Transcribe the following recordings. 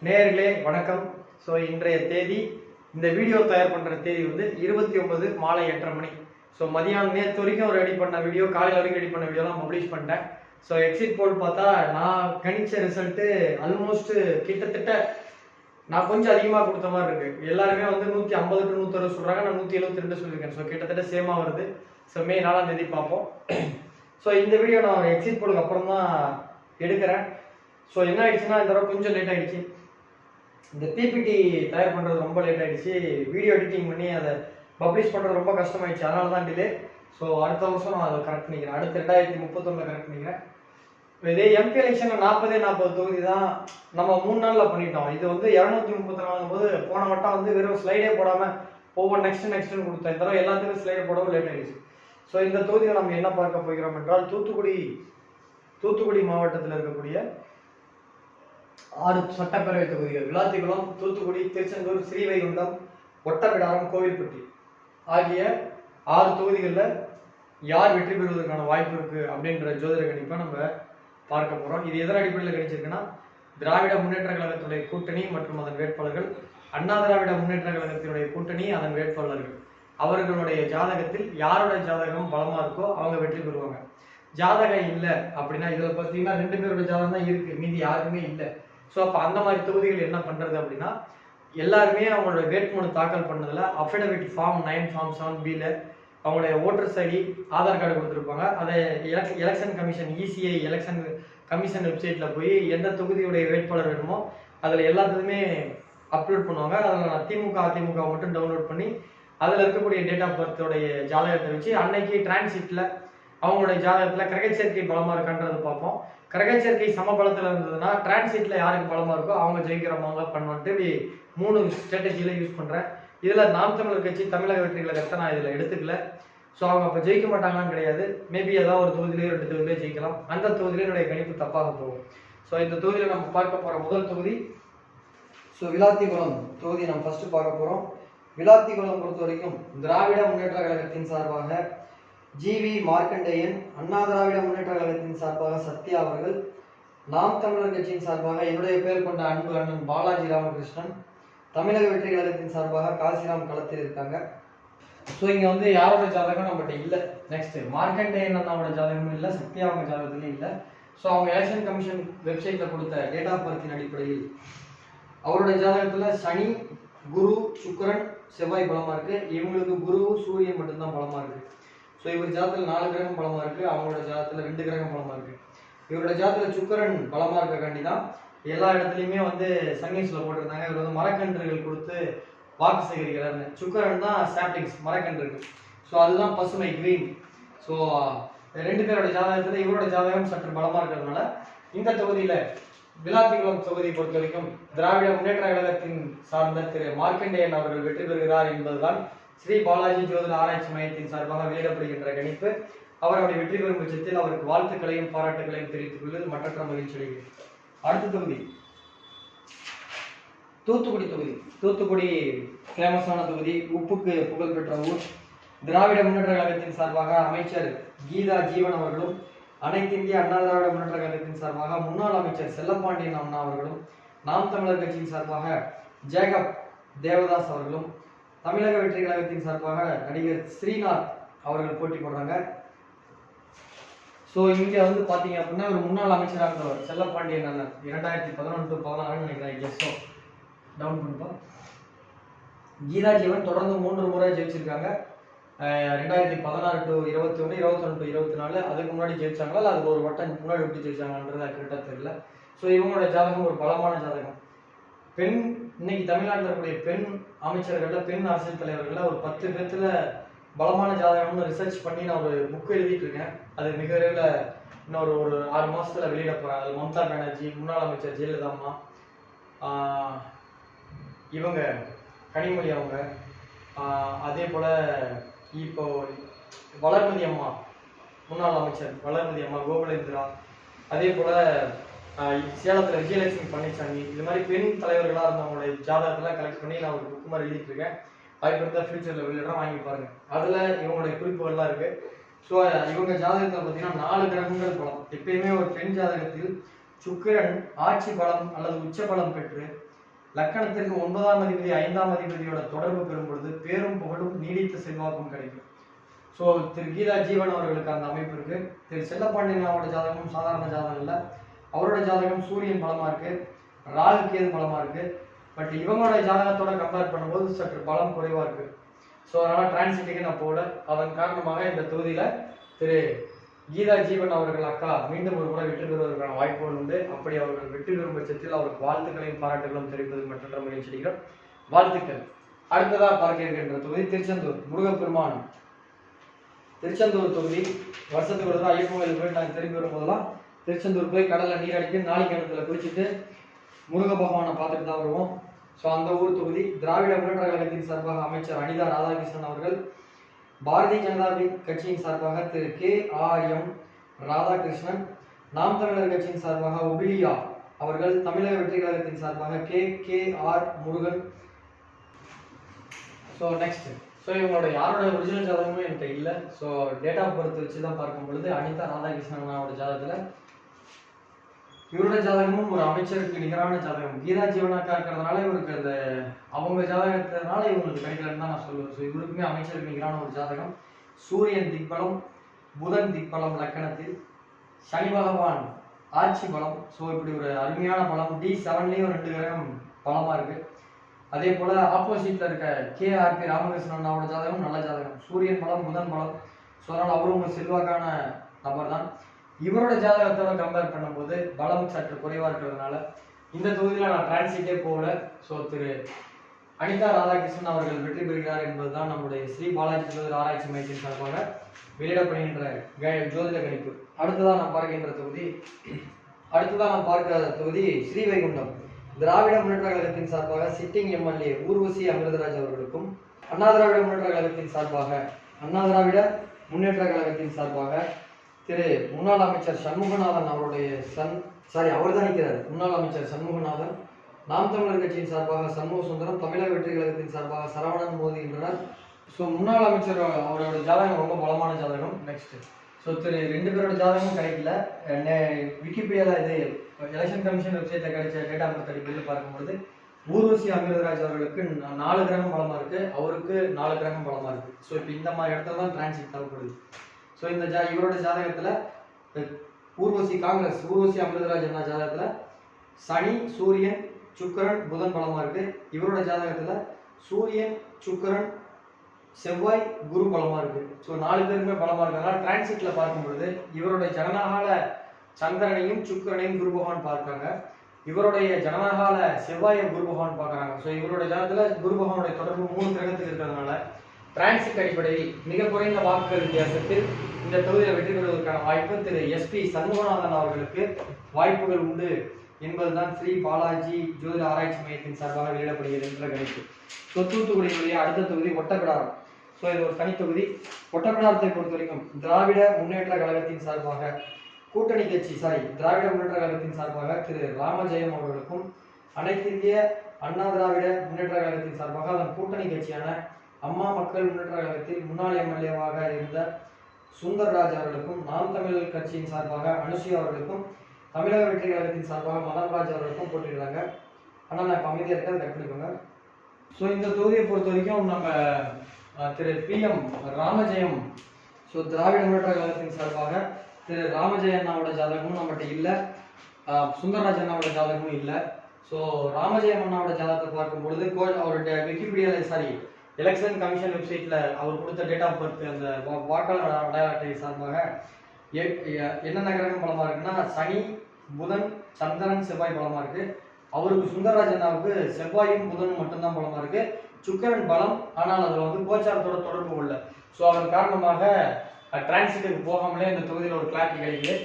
நேயர்களே வணக்கம். ஸோ இன்றைய தேதி இந்த வீடியோ தயார் பண்ணுற தேதி வந்து 29 மாலை 8:30 மணி. ஸோ மதியானம் நேற்று வரைக்கும் ரெடி பண்ண வீடியோ, காலையில் வரைக்கும் ரெடி பண்ண வீடியோலாம் பப்ளிஷ் பண்ணிட்டேன். ஸோ எக்ஸிட் போல் பார்த்தா நான் கணிச்ச ரிசல்ட்டு ஆல்மோஸ்ட் கிட்டத்தட்ட நான் கொஞ்சம் அதிகமாக கொடுத்த மாதிரி இருக்கு. எல்லாருமே வந்து 150 to 160 சொல்கிறாங்க, நான் 172 சொல்லியிருக்கேன். ஸோ கிட்டத்தட்ட சேமாக வருது. ஸோ மே 4ஆம் தேதி பார்ப்போம். ஸோ இந்த வீடியோ நான் எக்ஸிட் போலுக்கு அப்புறம் தான் எடுக்கிறேன். ஸோ என்ன ஆயிடுச்சுன்னா இந்த தடவை கொஞ்சம் லேட் ஆயிடுச்சு. இந்த பிபிடி தயார் பண்ணுறது ரொம்ப லேட் ஆகிடுச்சு. வீடியோ எடிட்டிங் பண்ணி அதை பப்ளிஷ் பண்ணுறது ரொம்ப கஷ்டமாயிடுச்சு. அதனால தான் டிலே. ஸோ அடுத்த வருஷம் நான் அதை கரெக்ட் பண்ணிக்கிறேன். அடுத்து 2031 கரெக்ட் பண்ணிக்கிறேன். இதே எம்பி எலெக்ஷனில் 40 தொகுதி தான் நம்ம 3 நாளில் பண்ணிட்டோம். இது வந்து 234 போது போன வட்டம் வந்து வெறும் ஸ்லைடே போடாமல் ஒவ்வொரு நெக்ஸ்ட்னு கொடுத்தேன். இந்த தடவை எல்லாத்துக்கும் ஸ்லைடே போடவும் லேட் ஆகிடுச்சு. ஸோ இந்த தொகுதியில் நம்ம என்ன பார்க்க போகிறோம் என்றால் தூத்துக்குடி மாவட்டத்தில் இருக்கக்கூடிய 6 சட்டப்பேரவை தொகுதிகள், விளாத்திக்குளம், தூத்துக்குடி, திருச்செந்தூர், ஸ்ரீவைகுண்டம், ஒட்டப்பிடாரம், கோவில்பட்டி ஆகிய 6 தொகுதிகளில் யார் வெற்றி பெறுவதற்கான வாய்ப்பு இருக்கு அப்படின்ற ஜோதிட கணிப்பை நம்ம பார்க்க போறோம். இது எதன் அடிப்படையில் கணிச்சிருக்குன்னா, திராவிட முன்னேற்ற கழகத்துடைய கூட்டணி மற்றும் அதன் வேட்பாளர்கள், அண்ணா திராவிட முன்னேற்ற கழகத்தினுடைய கூட்டணி அதன் வேட்பாளர்கள், அவர்களுடைய ஜாதகத்தில் யாரோட ஜாதகம் பலமா இருக்கோ அவங்க வெற்றி பெறுவாங்க. ஜாதகம் இல்லை அப்படின்னா, இதுல பார்த்தீங்கன்னா 2 பேரோட ஜாதகம் தான் இருக்கு, மீதி யாருமே இல்லை. ஸோ அப்போ அந்த மாதிரி தொகுதிகள் என்ன பண்ணுறது அப்படின்னா, எல்லாருமே அவங்களோட வேட்புமனு தாக்கல் பண்ணதில் அஃபிடவிட் ஃபார்ம் 9 ஃபார்ம் 7B அவங்களுடைய ஓட்டர்ஸ் ஐடி, ஆதார் கார்டு கொடுத்துருப்பாங்க. அதை election commission ECI election commission வெப்சைட்டில் போய் எந்த தொகுதியுடைய வேட்பாளர் வேணுமோ அதில் எல்லாத்துக்குமே அப்லோட் பண்ணுவாங்க. அதில் நான் திமுக அதிமுக மட்டும் டவுன்லோட் பண்ணி அதில் இருக்கக்கூடிய டேட் ஆஃப் பர்த்தோடைய ஜாதகத்தை வச்சு அன்னைக்கு டிரான்சிட்டில் அவங்களுடைய ஜாதகத்தில் கிரகச்சேர்க்கை பலமாக இருக்கான்றது பார்ப்போம். கிரகச்சேர்க்கை சமபலத்தில் இருந்ததுன்னா டிரான்சிட்டில் யாருக்கு பலமாக இருக்கோ அவங்க ஜெயிக்கிறவங்க பண்ணுவான்ட்டு இப்படி 3 ஸ்ட்ராட்டஜியில் யூஸ் பண்ணுறேன். இதில் நாம் தமிழர் கட்சி, தமிழக வெற்றி கழகத்தை நான் இதில் எடுத்துக்கல. ஸோ அவங்க அப்போ ஜெயிக்க மாட்டாங்களான்னு கிடையாது. மேபி ஏதாவது ஒரு தொகுதியிலேயே 2 தொகுதியிலே ஜெயிக்கலாம். அந்த தொகுதியிலே என்னுடைய கணிப்பு தப்பாக போகும். ஸோ இந்த தொகுதியில் நம்ம பார்க்க போகிற முதல் தொகுதி விளாத்திக்குளம் தொகுதி நம்ம ஃபர்ஸ்ட் பார்க்க போகிறோம். விளாத்திக்குளம் பொறுத்த வரைக்கும் திராவிட முன்னேற்ற கழகத்தின் சார்பாக ஜிவி மார்க்கண்டேயன், அண்ணா திராவிட முன்னேற்ற கழகத்தின் சார்பாக சத்யா அவர்கள், நாம் தமிழர் கட்சியின் சார்பாக என்னுடைய பேர் கொண்ட அன்பு அண்ணன் பாலாஜி ராமகிருஷ்ணன், தமிழக வெற்றி கழகத்தின் சார்பாக காசிராம் களத்தில் இருக்காங்க. ஸோ இங்கே வந்து யாரோட ஜாதகம் நம்மகிட்ட இல்லை. நெக்ஸ்ட் மார்க்கண்டேயன் அண்ணாவோட ஜாதகமும் இல்லை, சத்யா அவங்க ஜாதகத்துலையும் இல்லை. ஸோ அவங்க எலெக்ஷன் கமிஷன் வெப்சைட்டில் கொடுத்த டேட் ஆஃப் பர்த்தின் அடிப்படையில் அவருடைய ஜாதகத்தில் சனி, குரு, சுக்கிரன், செவ்வாய் பலமாக இருக்குது. இவங்களுக்கு குரு, சூரியன் மட்டும்தான் பலமாக இருக்குது. ஸோ இவர் ஜாதகத்தில் 4 கிரகம் பலமாக இருக்குது. அவங்களோட ஜாதகத்தில் 2 கிரகம் பலமாக இருக்குது. இவரோட ஜாதகத்தில் சுக்கிரன் பலமாக இருக்காண்டி தான் எல்லா இடத்துலையுமே வந்து சங்கீஸில் போட்டிருந்தாங்க. இவர் வந்து மரக்கன்றுகள் கொடுத்து வாக்கு சேகரிக்கிறாருன்னு. சுக்கிரன் தான் சாப்டிங்ஸ், மரக்கன்றுகள். ஸோ அதுதான் பசுமை, கிரீன். ஸோ 2 பேரோட ஜாதகத்தில் இவரோட ஜாதகம் சற்று பலமாக இருக்கிறதுனால இந்த தொகுதியில் விளாத்திக்குளம் தொகுதியை பொறுத்த வரைக்கும் திராவிட முன்னேற்ற கழகத்தின் சார்ந்த திரு மார்க்கண்டேயன் அவர்கள் வெற்றி பெறுகிறார் என்பதுதான் ஸ்ரீ பாலாஜி ஜோதிட ஆராய்ச்சி மையத்தின் சார்பாக வெளியிடப்படுகின்ற கணிப்பு. அவருடைய வெற்றி பெறும் பட்சத்தில் அவருக்கு வாழ்த்துக்களையும் பாராட்டுகளையும் தெரிவித்துக் கொள்வது மற்றற்ற மகிழ்ச்சி அடைகிறது. அடுத்த தொகுதி தூத்துக்குடி தொகுதி. தூத்துக்குடி ஃபேமஸான தொகுதி, உப்புக்கு புகழ்பெற்ற ஊர். திராவிட முன்னேற்ற கழகத்தின் சார்பாக அமைச்சர் கீதா ஜீவன் அவர்களும், அனைத்து இந்திய அண்ணா திராவிட முன்னேற்ற கழகத்தின் சார்பாக முன்னாள் அமைச்சர் செல்லப்பாண்டியன் அண்ணா அவர்களும், நாம் தமிழர் கட்சியின் சார்பாக ஜேக்கப் தேவதாஸ் அவர்களும், தமிழக வெற்றி கழகத்தின் சார்பாக நடிகர் ஸ்ரீநாத் அவர்கள் போட்டி போடுறாங்க. ஸோ இங்கே வந்து பார்த்தீங்க அப்படின்னா ஒரு முன்னாள் அமைச்சராக இருந்தவர் செல்லப்பாண்டியன் அண்ணன் 2011 to 2016 நினைக்கிறேன். எஸ்ஸோ டவுன் பண்ணிப்போம். கீதா ஜீவன் தொடர்ந்து 3 முறை ஜெயிச்சிருக்காங்க. 2016 to 21, 21 to 24. அதுக்கு முன்னாடி ஜெயிச்சாங்களா இல்லை அது ஒரு வட்டம் முன்னாடி விட்டு ஜெயிச்சாங்கன்றது கரெக்டாக தெரியல. ஸோ இவங்களோட ஜாதகம் ஒரு பலமான ஜாதகம். பெண், இன்னைக்கு தமிழ்நாட்டில் இருக்கக்கூடிய பெண் அமைச்சர்கள்ல, பெண் அரசியல் தலைவர்கள்ல ஒரு 10 பேர்த்துல பலமான ஜாதகம்னு ரிசர்ச் பண்ணி நான் ஒரு புக் எழுதிட்டு இருக்கேன். அது மிக விரைவில் இன்னொரு 6 மாசத்துல வெளியிட போறேன். அது மம்தா பானர்ஜி, முன்னாள் அமைச்சர் ஜெயலலிதா அம்மா, இவங்க கனிமொழி அவங்க, அதே போல இப்போ வளர்மதி அம்மா, முன்னாள் அமைச்சர் வளர்மதி அம்மா, கோகுலேந்திரா, அதே போல சேலத்தில் விஜயலட்சுமி பழனிசாமி, இது மாதிரி பெண் தலைவர்களாக இருந்தவங்களுடைய ஜாதகத்தெல்லாம் கலெக்ட் பண்ணி நான் ஒரு புக் மாதிரி எழுதிட்டு இருக்கேன். வாய்ப்பு இருந்தால் ஃபியூச்சரில் வெளியிடலாம், வாங்கி பாருங்க. அதில் இவங்களுடைய குறிப்புகள்லாம் இருக்கு. ஸோ இவங்க ஜாதகத்தில் பார்த்தீங்கன்னா 4 கிரகங்கள் பலம். எப்பயுமே ஒரு பெண் ஜாதகத்தில் சுக்கிரன் ஆட்சி பலம் அல்லது உச்ச பலம் பெற்று லக்கணத்திற்கு 9ஆம் அதிபதி 5ஆம் அதிபதியோட தொடர்பு பெறும் பொழுது பேரும் புகழும் நீடித்த செல்வாக்கும் கிடைக்கும். ஸோ திரு கீதா ஜீவன் அவர்களுக்கு அந்த அமைப்பு இருக்கு. திரு செல்லப்பாண்டியன் அவரோட ஜாதகம் சாதாரண ஜாதகம் இல்லை. அவரோட ஜாதகம் சூரியன் பலமா இருக்கு, ராகு கேது பலமா இருக்கு. பட் இவங்களோட ஜாதகத்தோட கம்பேர் பண்ணும்போது சற்று பலம் குறைவா இருக்கு. ஸோ அதனால டிரான்சிட்டுக்கு நான் போல. அதன் காரணமாக இந்த தொகுதியில திரு கீதா ஜீவன் அவர்கள் அக்கா மீண்டும் ஒரு முறை வெற்றி பெறுவதற்கான வாய்ப்புகள் உண்டு. அப்படி அவர்கள் வெற்றி பெறும் பட்சத்தில் அவருக்கு வாழ்த்துக்களையும் பாராட்டுகளும் தெரிவிப்பது மற்றொன்று மகிழ்ச்சி அடைகிறோம். வாழ்த்துக்கள். அடுத்ததா பார்க்க இருக்கின்ற தொகுதி திருச்செந்தூர் முருகப்பெருமான். திருச்செந்தூர் தொகுதி வருஷத்துக்கு ஒரு ஐயப்பன் கோயிலுக்கு போய் நாங்கள் திரும்பி வரும்போதெல்லாம் திருச்செந்தூர் போய் கடலில் நீர் அடித்து நாளை கிணத்துல குளிச்சுட்டு முருக பகவானை பார்த்துட்டு தான் வருவோம். ஸோ அந்த ஊர் தொகுதி திராவிட முன்னேற்ற கழகத்தின் சார்பாக அமைச்சர் அனிதா ராதாகிருஷ்ணன் அவர்கள், பாரதிய ஜனதா கட்சியின் சார்பாக திரு KRM ராதாகிருஷ்ணன், நாம் தமிழர் கட்சியின் சார்பாக உபிலியா அவர்கள், தமிழக வெற்றி கழகத்தின் சார்பாக KR Murugan. So next, so இவங்களோட யாரோட ஒரிஜினல் ஜாதகமும் என்கிட்ட இல்லை. ஸோ டேட் ஆஃப் பர்த் வச்சு தான் பார்க்கும் பொழுது அனிதா ராதாகிருஷ்ணன் அவரோட ஜாதகத்தில் இவரோட ஜாதகமும் ஒரு அமைச்சருக்கு நிகரான ஜாதகம். கீதா ஜீவனாக்கா இருக்கிறதுனால இவருக்கு அந்த அவங்க ஜாதகத்தினால இவங்களுக்கு கிடைக்கலன்னு தான் நான் சொல்லுவேன். ஸோ இவருக்குமே அமைச்சருக்கு நிகரான ஒரு ஜாதகம். சூரியன் திக்பலம், புதன் திக்பலம் லக்கணத்தில், சனி பகவான் ஆட்சி பலம். ஸோ இப்படி ஒரு அருமையான பலம். D7லையும் 2 கிரகம் பலமா இருக்கு. அதே போல ஆப்போசிட்ல இருக்க KRP ராமகிருஷ்ணன் அவரோட ஜாதகம் நல்ல ஜாதகம். சூரியன் பலம், புதன் பலம். ஸோ அதனால அவரும் ஒரு செல்வாக்கான நபர் தான். இவரோட ஜாதகத்தோட கம்பேர் பண்ணும்போது பலம் சற்று குறைவா இருக்கிறதுனால இந்த தொகுதியில நான் டிரான்சிட்டே போகல. ஸோ திரு அனிதா ராதாகிருஷ்ணன் அவர்கள் வெற்றி பெறுகிறார் என்பதுதான் நம்முடைய ஸ்ரீ பாலாஜி ஜோதிட ஆராய்ச்சி மையத்தின் சார்பாக வெளியிடப்படுகின்ற ஜோதிட கணிப்பு. அடுத்ததான் நாம் பார்க்கிற தொகுதி ஸ்ரீவைகுண்டம். திராவிட முன்னேற்ற கழகத்தின் சார்பாக சிட்டிங் MLA ஊர்வசி அமிர்தராஜ் அவர்களுக்கும், அண்ணா திராவிட முன்னேற்ற கழகத்தின் சார்பாக திரு முன்னாள் அமைச்சர் சண்முகநாதன் அவருடைய முன்னாள் அமைச்சர் சண்முகநாதன், நாம் தமிழர் கட்சியின் சார்பாக சண்முக சுந்தரம், தமிழக வெற்றி கழகத்தின் சார்பாக சரவணன் மோதுகின்றனர். ஸோ முன்னாள் அமைச்சர் அவரோட ஜாதகம் ரொம்ப பலமான ஜாதகம். நெக்ஸ்ட், ஸோ திரு 2 பேரோட ஜாதகமும் கிடைக்கல. விக்கிபீடியாவில் இது எலெக்ஷன் கமிஷன் வெப்சைட்டில் கிடைச்ச டேட்டா பர்த் அடிப்படையில் பார்க்கும்பொழுது ஊர்வசி அமிர்தராஜ் அவர்களுக்கு 4 கிரகம் பலமா இருக்கு, அவருக்கு 4 கிரகம் பலமா இருக்கு. ஸோ இப்போ இந்த மாதிரி இடத்துல தான் டிரான்சிட் தேவைப்படுது. ஸோ இந்த இவரோட ஜாதகத்துல ஊர்வசி அமிர்தராஜ் என்ன ஜாதகத்துல சனி, சூரியன், சுக்கிரன், புதன் பலமா இருக்கு. இவரோட ஜாதகத்துல சூரியன், சுக்கிரன், செவ்வாய், குரு பலமா இருக்கு. ஸோ 4 பேருமே பலமா இருக்கிறதுனால டிரான்சிட்ல பார்க்கும் பொழுது இவருடைய ஜனனகால சந்திரனையும் சுக்கிரனையும் குரு பகவான் பார்க்காங்க, இவருடைய ஜனனகால செவ்வாயை குரு பகவான் பார்க்கறாங்க. ஸோ இவருடைய ஜாதகத்துல குரு பகவானுடைய தொடர்பு 3 கிரகத்துக்கு இருக்கிறதுனால டிரான்சிட் அடிப்படையில் மிக குறைந்த வாக்குகள் வித்தியாசத்தில் இந்த தொகுதியில் வெற்றி பெறுவதற்கான வாய்ப்பு திரு SP சண்முகநாதன் அவர்களுக்கு வாய்ப்புகள் உண்டு என்பதுதான் ஸ்ரீ பாலாஜி ஜோதிட ஆராய்ச்சி மையத்தின் சார்பாக வெளியிடப்படுகிறது என்ற கணிப்பு. ஸோ தூத்துக்குடியுடைய அடுத்த தொகுதி ஒட்டப்பிடாரம். ஸோ இது ஒரு தனி தொகுதி. ஒட்டப்பிடாரத்தை பொறுத்த வரைக்கும் திராவிட முன்னேற்ற கழகத்தின் சார்பாக திரு ராமஜெயம் அவர்களுக்கும், அனைத்திந்திய அண்ணா திராவிட முன்னேற்ற கழகத்தின் சார்பாக அதன் கூட்டணி கட்சியான அம்மா மக்கள் முன்னேற்ற கழகத்தில் முன்னாள் MLA-வாக இருந்த சுந்தர்ராஜ் அவர்களுக்கும், நாம் தமிழர் கட்சியின் சார்பாக அனுசுயா அவர்களுக்கும், தமிழக வெற்றி கழகத்தின் சார்பாக மதன்ராஜ் அவர்களுக்கும் போட்டிருக்காங்க. ஆனால் நான் இப்போ அமைதியாக இருக்கிறத கட் பண்ணிக்கோங்க. ஸோ இந்த தொகுதியை பொறுத்த வரைக்கும் நம்ம திரு PM ராமஜெயம், ஸோ திராவிட முன்னேற்ற கழகத்தின் சார்பாக திரு ராமஜெயம் அண்ணாவோட ஜாதகமும் நம்மகிட்ட இல்லை, சுந்தர்ராஜ் அண்ணாவோட ஜாதகமும் இல்லை. ஸோ ராமஜெயம் அண்ணாவோட ஜாதகத்தை பார்க்கும் பொழுது அவருடைய விக்கிபீடியாவில் எலெக்ஷன் கமிஷன் வெப்சைட்ல அவர் கொடுத்த டேட் ஆஃப் பர்த் அந்த வாக்காளர் அடையாள அட்டை சார்பாக என்னென்ன கிரகம் பலமா இருக்குன்னா சனி, புதன், சந்திரன், செவ்வாய் பலமா இருக்கு. அவருக்கு சுந்தரராஜ் அண்ணாவுக்கு செவ்வாயும் புதனும் மட்டும்தான் பலமா இருக்கு. சுக்கிரன் பலம், ஆனால் அதுல கோச்சாரத்தோட தொடர்பு கொள்ள. ஸோ அதன் காரணமாக டிரான்சிட்டுக்கு போகாமலே இந்த தொகுதியில் ஒரு கிளாரிட்டி கிடைக்குது.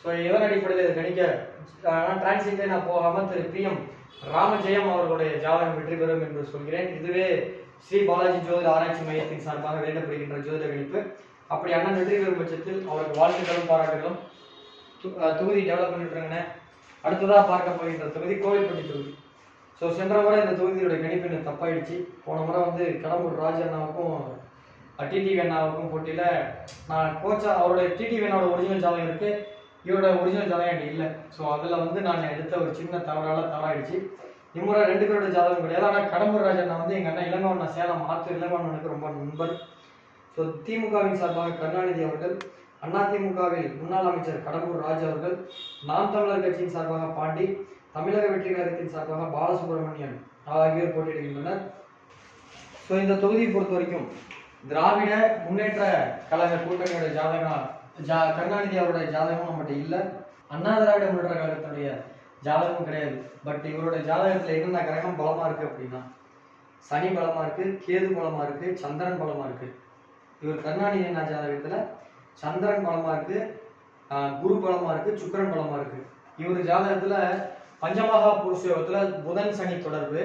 ஸோ எதன் அடிப்படையில் இதை கணிக்க டிரான்சிட்டே நான் போகாம திரு PM ராமஜெயம் அவர்களுடைய ஜாதகம் வெற்றி பெறும் என்று சொல்கிறேன். இதுவே ஸ்ரீ பாலாஜி ஜோதிட ஆராய்ச்சி மையத்தின் சார்பாக வெளியிடப்படுகின்ற ஜோதிட கணிப்பு. அப்படி அண்ணன் வெற்றி பெறும் பட்சத்தில் அவருக்கு வாழ்த்துக்களும் பாராட்டுகளும். தொகுதி டெவலப் பண்ணிட்டுருங்கண்ணே. அடுத்ததாக பார்க்க போகின்ற தொகுதி கோவில்பட்டி தொகுதி. ஸோ சென்ற முறை இந்த தொகுதியுடைய கணிப்பு எனக்கு தப்பாயிடுச்சு. போன முறை கடம்பூர் ராஜ் அண்ணாவுக்கும் TTV அண்ணாவுக்கும் போட்டியில் நான் அவருடைய TTV அண்ணாவோட ஒரிஜினல் ஜாதகம் இருக்குது, இவரோட ஒரிஜினல் ஜாதகம் என்கிட்ட இல்லை. ஸோ அதில் நான் எடுத்த ஒரு சின்ன தவறாயிடுச்சு. இம்முறை 2 பேரோட ஜாதகம் கிடையாது. ஆனால் கடம்பூர் ராஜன் வந்து எங்கள் அண்ணன் இளங்கவண்ணன் சேலம் ஆத்தூர் இளங்கவண்ணனுக்கு ரொம்ப நண்பர். ஸோ திமுகவின் சார்பாக கருணாநிதி அவர்கள், அதிமுகவில் முன்னாள் அமைச்சர் கடம்பூர் ராஜ் அவர்கள், நாம் தமிழர் கட்சியின் சார்பாக பாண்டி, தமிழக வெற்றி கழகத்தின் சார்பாக பாலசுப்ரமணியன் ஆகியோர் போட்டியிடுகின்றனர். ஸோ இந்த தொகுதியை பொறுத்த வரைக்கும் திராவிட முன்னேற்ற கழக கூட்டணியோட கருணாநிதி அவருடைய ஜாதகம் நம்மகிட்ட இல்லை. அண்ணா திராவிட முன்னேற்ற கழகத்தினுடைய ஜாதகம் கிடையாது. பட் இவருடைய ஜாதகத்தில் என்னென்ன கிரகம் பலமா இருக்கு அப்படின்னா, சனி பலமா இருக்கு, கேது பலமா இருக்கு, சந்திரன் பலமா இருக்கு. இவர் கருணாநிதி அண்ணா ஜாதகத்துல சந்திரன் பலமா இருக்கு, குரு பலமா இருக்கு, சுக்கிரன் பலமா இருக்கு. இவர் ஜாதகத்துல பஞ்சமகா புருஷ யோகத்துல புதன் சனி தொடர்பு,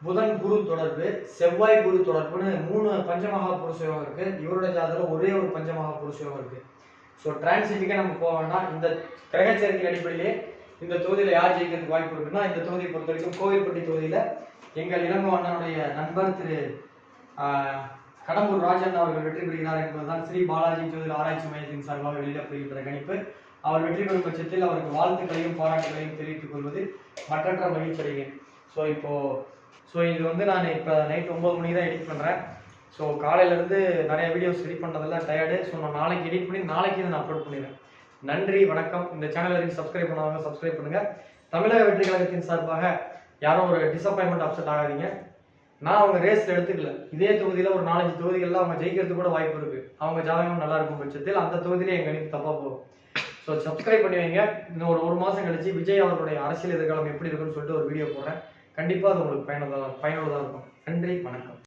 புதன் குரு தொடர்பு, செவ்வாய் குரு தொடர்புன்னு 3 பஞ்சமகா புருஷ யோகம் இருக்கு. இவருடைய ஜாதகத்துல ஒரே ஒரு பஞ்சமகா புருஷ யோகம் இருக்கு. ஸோ டிரான்சிட்டுக்கே நம்ம போக வேண்டாம். இந்த கிரகச்சேர்க்கையின் அடிப்படையிலே இந்த தொகுதியில் யார் ஜெயிக்கிறதுக்கு வாய்ப்பு இருக்குன்னா, இந்த தொகுதியை பொறுத்த வரைக்கும் கோவில்பட்டி தொகுதியில் எங்கள் இளங்கவண்ணனுடைய நண்பர் திரு கடம்பூர் ராஜன் அவர்கள் வெற்றி பெறுகிறார் என்பதுதான் ஸ்ரீ பாலாஜி ஜோதிட ஆராய்ச்சி மையத்தின் சார்பாக வெளியிடப்படுகின்ற கணிப்பு. அவர் வெற்றி பெறும் பட்சத்தில் அவருக்கு வாழ்த்துக்களையும் பாராட்டுகளையும் தெரிவித்துக் கொள்வது மற்றற்ற மகிழ்ச்சியடைகிறேன். ஸோ இது வந்து நான் இப்போ நைட் 9 மணிக்கு தான் எடிட் பண்ணுறேன். ஸோ காலையிலேருந்து நிறைய வீடியோஸ் எடிட் பண்ணுறதெல்லாம் டயர்டு. ஸோ நான் நாளைக்கு எடிட் பண்ணி நாளைக்கு இதை நான் அப்லோட் பண்ணிடுறேன். நன்றி, வணக்கம். இந்த சேனல் வரைக்கும் சப்ஸ்கிரைப் பண்ணாதவங்க சப்ஸ்கிரைப் பண்ணுங்க. தமிழக வெற்றி கழகத்தின் சார்பாக யாரும் ஒரு டிசப்பாயின்மெண்ட் அப்செட் ஆகாதீங்க. நான் அவங்க ரேஸ்ல எடுத்துக்கல. இதே தொகுதியில் ஒரு 4-5 தொகுதிகளில் அவங்க ஜெயிக்கிறதுக்கு கூட வாய்ப்பு இருக்கு. அவங்க ஜாதகம் நல்லா இருக்கும் பட்சத்தில் அந்த தொகுதியிலே எங்க கணிப்பு தப்பா போகும். ஸோ சப்ஸ்கிரைப் பண்ணி வைங்க. இன்னும் ஒரு மாசம் கழிச்சு விஜய் அவர்களுடைய அரசியல் எதிர்காலம் எப்படி இருக்குன்னு சொல்லிட்டு ஒரு வீடியோ போடுறேன். கண்டிப்பா அது உங்களுக்கு பயனுள்ளதாக இருக்கும். நன்றி, வணக்கம்.